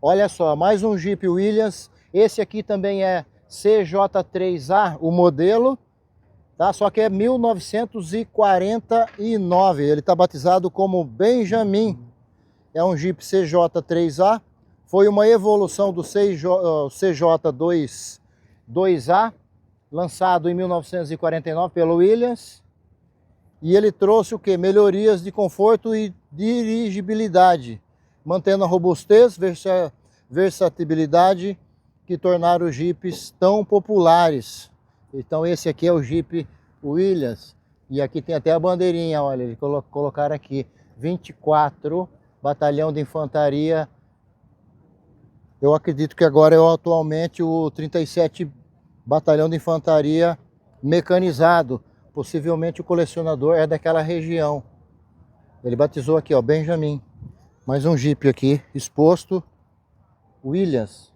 Olha só, mais um Jeep Williams. Esse aqui também é CJ3A, o modelo, tá? Só que é 1949. Ele está batizado como Benjamin. É um Jeep CJ3A. Foi uma evolução do CJ2A, lançado em 1949 pelo Williams. E ele trouxe o que? Melhorias de conforto e dirigibilidade, mantendo a robustez, versatilidade que tornaram os Jeeps tão populares. Então esse aqui é o Jeep Williams. E aqui tem até a bandeirinha, olha, eles colocaram aqui 24 Batalhão de Infantaria. Eu acredito que agora é atualmente o 37 Batalhão de Infantaria Mecanizado. Possivelmente o colecionador é daquela região. Ele batizou aqui, ó, Benjamin. Mais um Jeep aqui, exposto. Williams.